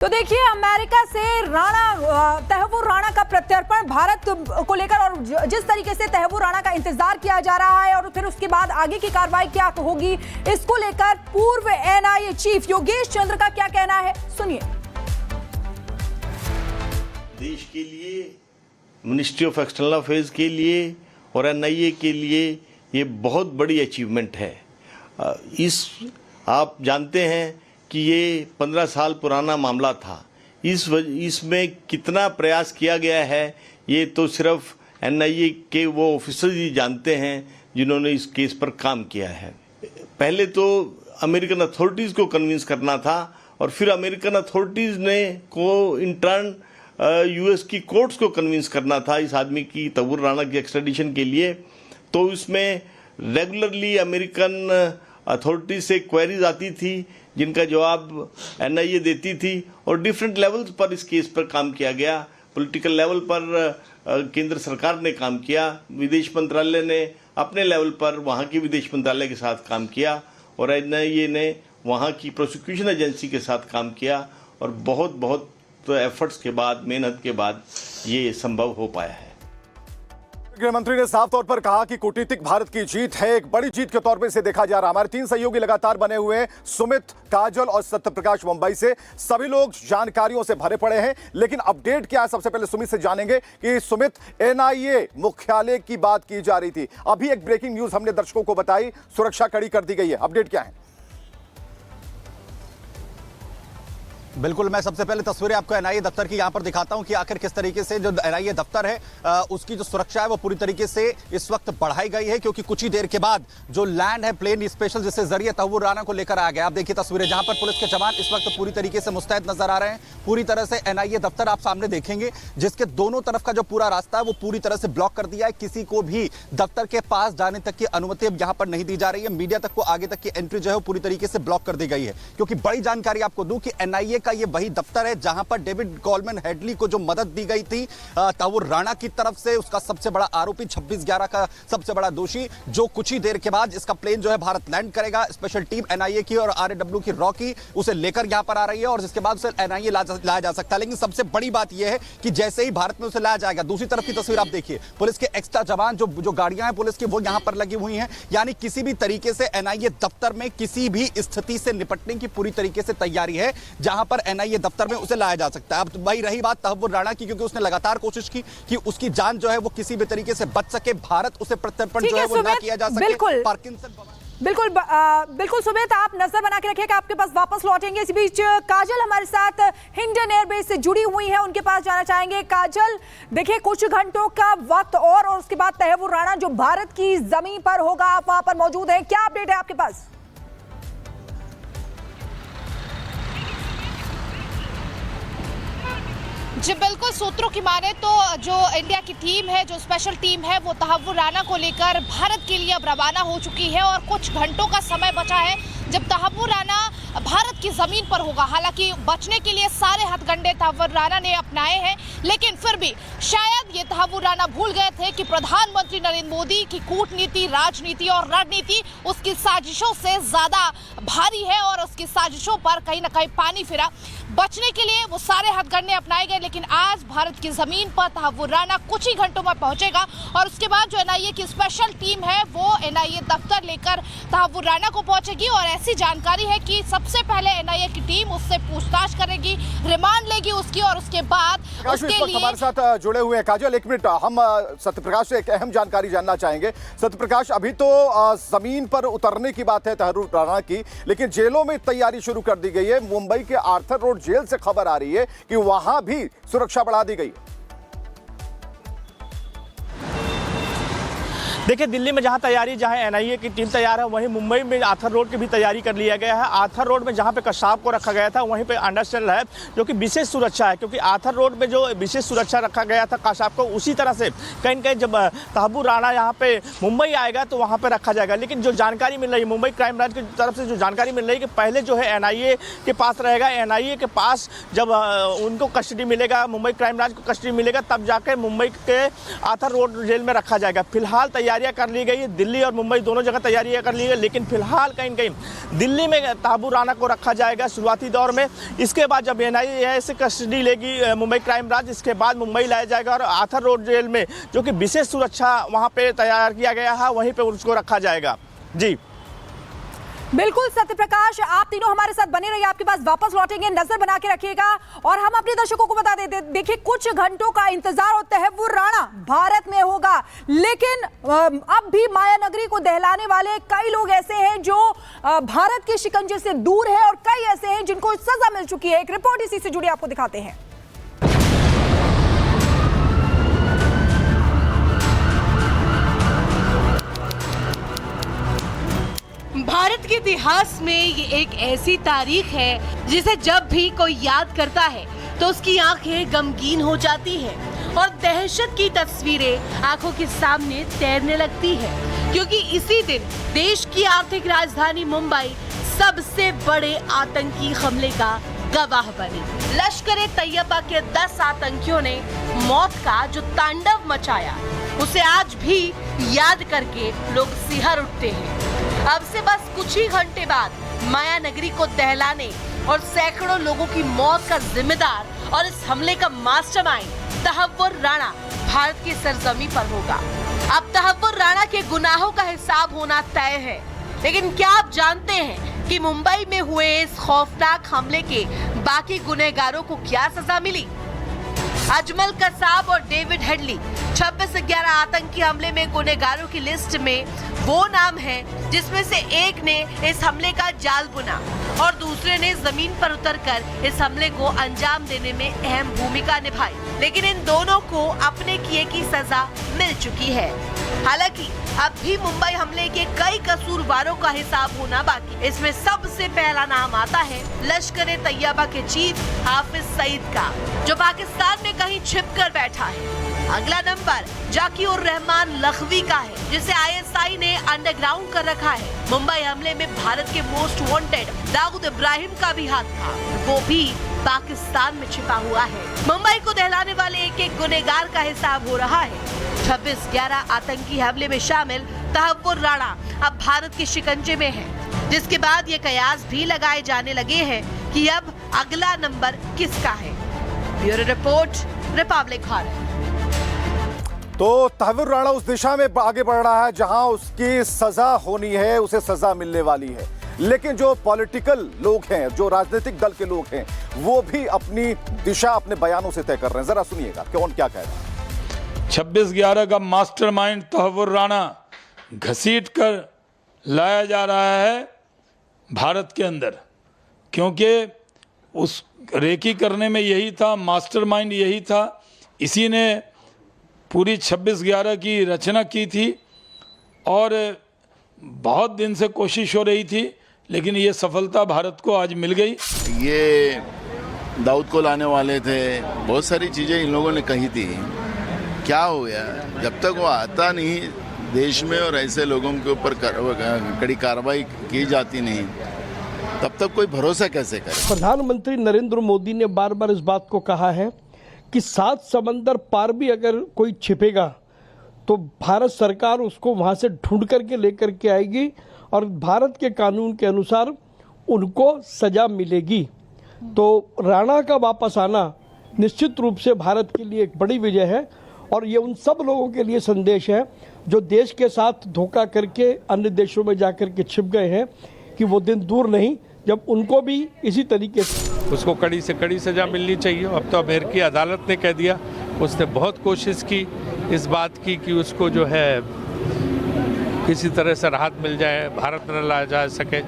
तो देखिए, अमेरिका से तहव्वुर राणा का प्रत्यर्पण भारत को लेकर और जिस तरीके से तहव्वुर राणा का इंतजार किया जा रहा है और फिर उसके बाद आगे की कार्रवाई क्या होगी, इसको लेकर पूर्व एनआईए चीफ योगेश चंद्र का क्या कहना है, सुनिए। देश के लिए, मिनिस्ट्री ऑफ एक्सटर्नल अफेयर्स के लिए और एनआईए के लिए ये बहुत बड़ी अचीवमेंट है। आप जानते हैं कि ये 15 साल पुराना मामला था। इसमें कितना प्रयास किया गया है ये तो सिर्फ एनआईए के वो ऑफिसर्स ही जानते हैं जिन्होंने इस केस पर काम किया है। पहले तो अमेरिकन अथॉरिटीज़ को कन्विंस करना था और फिर अमेरिकन अथॉरिटीज़ ने को इन टर्न यूएस की कोर्ट्स को कन्विंस करना था इस आदमी की, तहव्वुर राणा की एक्स्ट्रेडिशन के लिए। तो इसमें रेगुलरली अमेरिकन अथॉरिटी से क्वेरीज आती थी जिनका जवाब एनआईए देती थी और डिफरेंट लेवल्स पर इस केस पर काम किया गया। पॉलिटिकल लेवल पर केंद्र सरकार ने काम किया, विदेश मंत्रालय ने अपने लेवल पर वहाँ के विदेश मंत्रालय के साथ काम किया और एनआईए ने वहाँ की प्रोसिक्यूशन एजेंसी के साथ काम किया और बहुत एफर्ट्स के बाद, मेहनत के बाद ये संभव हो पाया है। गृह मंत्री ने साफ तौर पर कहा कि कूटनीतिक भारत की जीत है, एक बड़ी जीत के तौर पर इसे देखा जा रहा है। हमारे 3 सहयोगी लगातार बने हुए हैं, सुमित, काजल और सत्यप्रकाश मुंबई से। सभी लोग जानकारियों से भरे पड़े हैं, लेकिन अपडेट क्या है, सबसे पहले सुमित से जानेंगे कि सुमित, एनआईए मुख्यालय की बात की जा रही थी, अभी एक ब्रेकिंग न्यूज हमने दर्शकों को बताई, सुरक्षा कड़ी कर दी गई है, अपडेट क्या है? बिल्कुल, मैं सबसे पहले तस्वीरें आपको एनआईए दफ्तर की यहां पर दिखाता हूं कि आखिर किस तरीके से जो एनआईए दफ्तर है उसकी जो सुरक्षा है वो पूरी तरीके से इस वक्त बढ़ाई गई है, क्योंकि कुछ ही देर के बाद जो लैंड है प्लेन स्पेशल जिससे जरिए तहव्वुर राणा को लेकर आ गया। आप देखिए तस्वीरें जहां पर पुलिस के जवान इस वक्त पूरी तरीके से मुस्तैद नजर आ रहे हैं। पूरी तरह से एनआईए दफ्तर आप सामने देखेंगे जिसके दोनों तरफ का जो पूरा रास्ता है वो पूरी तरह से ब्लॉक कर दिया है। किसी को भी दफ्तर के पास जाने तक की अनुमति अब यहां पर नहीं दी जा रही है। मीडिया तक को आगे तक की एंट्री जो है पूरी तरीके से ब्लॉक कर दी गई है, क्योंकि बड़ी जानकारी आपको दूं कि एनआईए का ये वही दफ्तर है जहां पर डेविड कोलमैन हेडली को जो मदद दी गई थी तहव्वुर राणा की तरफ से, उसका सबसे बड़ा आरोपी 26/11 का सबसे बड़ा दोषी, जो कुछ ही देर के बाद इसका प्लेन जो है भारत लैंड करेगा। स्पेशल टीम एनआईए की और आरएडब्ल्यू की रॉकी उसे लेकर यहां पर आ रही है और जिसके बाद उसे एनआईए लाया जा सकता है। लेकिन सबसे बड़ी बात यह है कि जैसे ही भारत में उसे लाया जाएगा, दूसरी तरफ की तस्वीर आप देखिए, पुलिस के एक्स्ट्रा जवान जो गाड़ियां हैं पुलिस की वो यहां पर लगी हुई हैं। यानी किसी भी तरीके से एनआईए दफ्तर में किसी भी स्थिति से निपटने की पूरी तरीके से तैयारी है, जहां पर एनआईए दफ्तर में उसे लाया जा सकता है। अब भाई रही बात तहव्वुर राणा की, क्योंकि उसने लगातार कोशिश की कि उसकी जान जो है वो किसी भी तरीके से बच सके, भारत उसे प्रत्यर्पण जो है वो ना किया जा सके। पार्किंसन बिल्कुल सुमित, आप नजर बना के रखिएगा, आपके पास वापस लौटेंगे। इसी बीच काजल हमारे साथ हिंडन एयरबेस से जुड़ी हुई है, उनके पास जाना चाहेंगे। काजल, देखिए कुछ घंटों का वक्त और उसके बाद तहव्वुर राणा जो भारत की जमीन पर होगा, आप वहां पर मौजूद हैं, क्या अपडेट है आपके पास? जी बिल्कुल, सूत्रों की माने तो जो इंडिया की टीम है, जो स्पेशल टीम है, वो तहव्वुर राणा को लेकर भारत के लिए अब रवाना हो चुकी है और कुछ घंटों का समय बचा है जब तहव्वुर राणा भारत की जमीन पर होगा। हालांकि बचने के लिए सारे हथकंडे तहव्वुर राणा ने अपनाए हैं, लेकिन फिर भी शायद ये तहव्वुर राणा भूल गए थे कि प्रधानमंत्री नरेंद्र मोदी की कूटनीति, राजनीति और रणनीति उसकी साजिशों से ज्यादा भारी है और उसकी साजिशों पर कहीं ना कहीं पानी फिरा। बचने के लिए वो सारे हथकंडे अपनाए गए, लेकिन आज भारत की जमीन पर तहव्वुर राणा कुछ ही घंटों में पहुंचेगा और उसके बाद जो एनआईए की स्पेशल टीम है वो एनआईए दफ्तर लेकर तहव्वुर राणा को पहुंचेगी और ऐसी जानकारी है कि सबसे पहले एनआईए की टीम उससे पूछताछ करेगी, रिमांड लेगी उसकी और उसके बाद उसके लिए हमारे साथ जुड़े हुए हैं। काजल, एक मिनट, हम सत्यप्रकाश से एक अहम जानकारी जानना चाहेंगे। सत्यप्रकाश, अभी तो जमीन पर उतरने की बात है तहव्वुर राणा की, लेकिन जेलों में तैयारी शुरू कर दी गई है। मुंबई के आर्थर रोड जेल से खबर आ रही है कि वहां भी सुरक्षा बढ़ा दी गई है। देखिए, दिल्ली में जहां एनआईए की टीम तैयार है, वहीं मुंबई में आर्थर रोड की भी तैयारी कर लिया गया है। आर्थर रोड में जहां पे कश्यप को रखा गया था वहीं पे अंडरस्टैंड है जो कि विशेष सुरक्षा है, क्योंकि आर्थर रोड में जो विशेष सुरक्षा रखा गया था कश्यप को, उसी तरह से कहीं न कहीं जब तहव्वुर राणा यहाँ पे मुंबई आएगा तो वहाँ पर रखा जाएगा। लेकिन जो जानकारी मिल रही है मुंबई क्राइम ब्रांच की तरफ से, जो जानकारी मिल रही है कि पहले जो है एनआईए के पास रहेगा, एनआईए के पास जब उनको कस्टडी मिलेगा, मुंबई क्राइम ब्रांच को कस्टडी मिलेगा, तब जाकर मुंबई के आर्थर रोड जेल में रखा जाएगा। फिलहाल तैयारी तैयारियां कर ली गई है। दिल्ली और मुंबई दोनों जगह तैयारियां कर ली गई, लेकिन फिलहाल कहीं कहीं दिल्ली में तहव्वुर राणा को रखा जाएगा शुरुआती दौर में। इसके बाद जब NIA से कस्टडी लेगी मुंबई क्राइम ब्रांच, इसके बाद मुंबई लाया जाएगा और आर्थर रोड जेल में, जो कि विशेष सुरक्षा वहां पे तैयार किया गया है, वहीं पे उसको रखा जाएगा। जी बिल्कुल सत्य प्रकाश, आप तीनों हमारे साथ बने रहिए, आपके पास वापस लौटेंगे, नजर बना के रखिएगा। और हम अपने दर्शकों को बता देते, देखिए कुछ घंटों का इंतजार और तहव्वुर राणा भारत में होगा, लेकिन अब भी माया नगरी को दहलाने वाले कई लोग ऐसे हैं जो भारत के शिकंजे से दूर है और कई ऐसे हैं जिनको सजा मिल चुकी है। एक रिपोर्ट इसी से जुड़ी आपको दिखाते हैं। भारत के इतिहास में ये एक ऐसी तारीख है जिसे जब भी कोई याद करता है तो उसकी आंखें गमगीन हो जाती हैं और दहशत की तस्वीरें आंखों के सामने तैरने लगती है, क्योंकि इसी दिन देश की आर्थिक राजधानी मुंबई सबसे बड़े आतंकी हमले का गवाह बनी। लश्कर ए तैयबा के 10 आतंकियों ने मौत का जो तांडव मचाया, उसे आज भी याद करके लोग सिहर उठते हैं। अब से बस कुछ ही घंटे बाद माया नगरी को दहलाने और सैकड़ों लोगों की मौत का जिम्मेदार और इस हमले का मास्टरमाइंड तहव्वुर राणा भारत की सरजमी पर होगा। अब तहव्वुर राणा के गुनाहों का हिसाब होना तय है, लेकिन क्या आप जानते हैं कि मुंबई में हुए इस खौफनाक हमले के बाकी गुनहगारों को क्या सजा मिली? अजमल कसाब और डेविड हेडली 26/11 आतंकी हमले में गुनहगारों की लिस्ट में वो नाम है जिसमें से एक ने इस हमले का जाल बुना और दूसरे ने जमीन पर उतरकर इस हमले को अंजाम देने में अहम भूमिका निभाई, लेकिन इन दोनों को अपने किए की सजा मिल चुकी है। हालांकि अब भी मुंबई हमले के कई कसूरवारों का हिसाब होना बाकी। इसमें सबसे पहला नाम आता है लश्कर ए तैयबा के चीफ हाफिज सईद का, जो पाकिस्तान में कहीं छिपकर बैठा है। अगला नंबर जाकिउर रहमान लखवी का है, जिसे ISI ने अंडरग्राउंड कर रखा है। मुंबई हमले में भारत के मोस्ट वांटेड दाऊद इब्राहिम का भी हाथ था, वो भी पाकिस्तान में छिपा हुआ है। मुंबई को दहलाने वाले एक एक गुनहगार का हिसाब हो रहा है। 26/11 आतंकी हमले में शामिल तहव्वुर राणा अब भारत के शिकंजे में है, जिसके बाद ये कयास भी लगाए जाने लगे हैं कि अब अगला नंबर किसका है। Bureau report, Republic Bharat. तो तहव्वुर राणा उस दिशा में आगे बढ़ रहा है जहां उसकी सजा होनी है, उसे सजा मिलने वाली है, लेकिन जो पॉलिटिकल लोग हैं, जो राजनीतिक दल के लोग हैं, वो भी अपनी दिशा अपने बयानों से तय कर रहे हैं। जरा सुनिएगा कौन क्या कह रहा है। 26/11 का मास्टरमाइंड तहव्वुर राणा घसीट कर लाया जा रहा है भारत के अंदर, क्योंकि उस रेकी करने में यही था, मास्टरमाइंड यही था। इसी ने पूरी 26/11 की रचना की थी और बहुत दिन से कोशिश हो रही थी, लेकिन ये सफलता भारत को आज मिल गई। ये दाऊद को लाने वाले थे, बहुत सारी चीज़ें इन लोगों ने कही थी। क्या हो गया, जब तक वो आता नहीं देश में और ऐसे लोगों के ऊपर कड़ी कार्रवाई की जाती नहीं, तब तक कोई भरोसा कैसे करे। प्रधानमंत्री नरेंद्र मोदी ने बार बार इस बात को कहा है कि 7 समंदर पार भी अगर कोई छिपेगा तो भारत सरकार उसको वहाँ से ढूंढ करके लेकर के आएगी और भारत के कानून के अनुसार उनको सजा मिलेगी। तो राणा का वापस आना निश्चित रूप से भारत के लिए एक बड़ी विजय है और ये उन सब लोगों के लिए संदेश है जो देश के साथ धोखा करके अन्य देशों में जाकर के छिप गए हैं, कि वो दिन दूर नहीं जब उनको भी इसी तरीके से उसको कड़ी से कड़ी सजा मिलनी चाहिए। अब तो अमेरिकी अदालत ने कह दिया, उसने बहुत कोशिश की इस बात की कि उसको जो है किसी तरह से राहत मिल जाए, भारत न लाया जा सके।